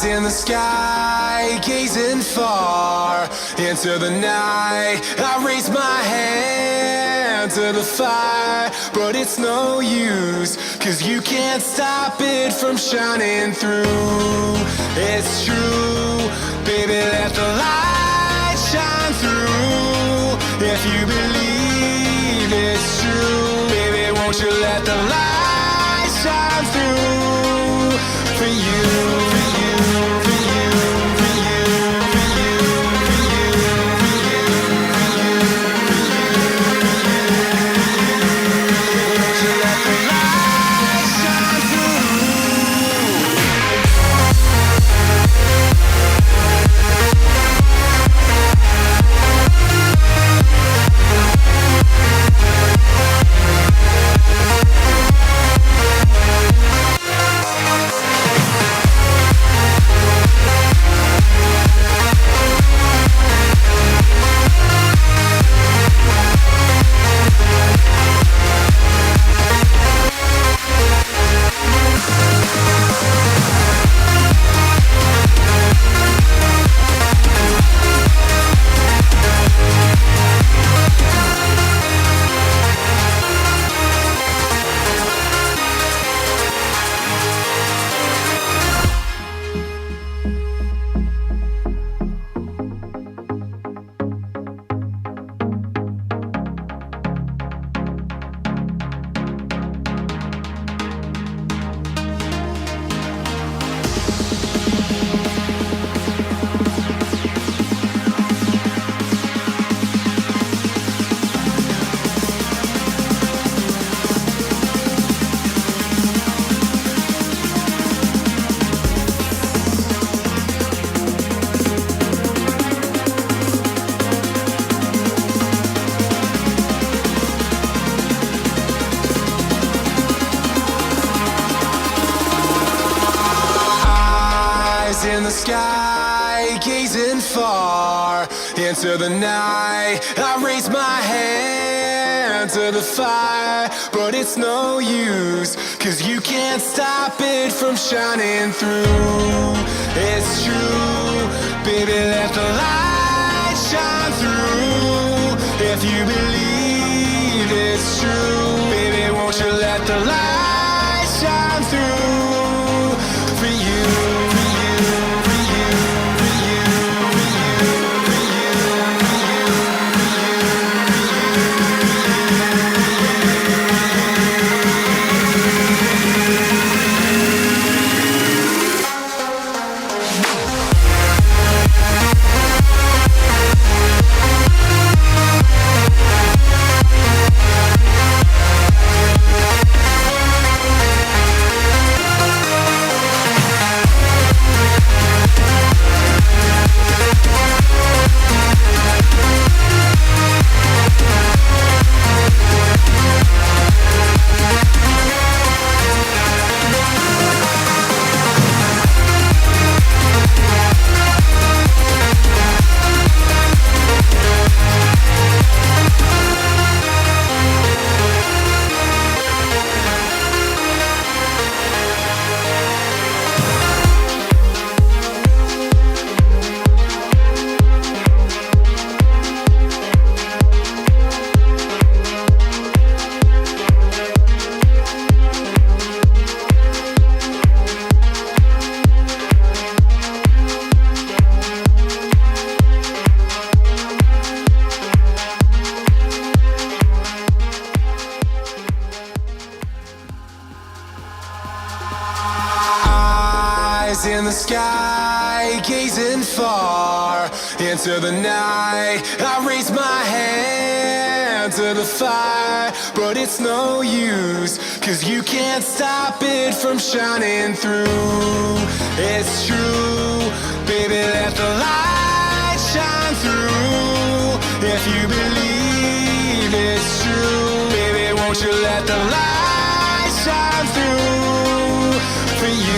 in the sky, gazing far into the night. I raise my hand to the fire, but it's no use, 'cause you can't stop it from shining through. It's true, baby, let the light shine through. If you believe it's true, baby, won't you let the light shine through for you, for you, for you, for you, for you, for you, for you, for you, won't you let the light shine through? In the sky, gazing far into the night. I raise my hand to the fire, but it's no use, 'cause you can't stop it from shining through. It's true, baby, let the light shine through. If you believe it's true, baby, won't you let the light shine through for you, for you, for you, for you, for you, for you, for you, in the sky, gazing far into the night. I raise my hand to the fire, but it's no use, 'cause you can't stop it from shining through. It's true, baby, let the light shine through. If you believe it's true, baby, won't you let the light shine through for you.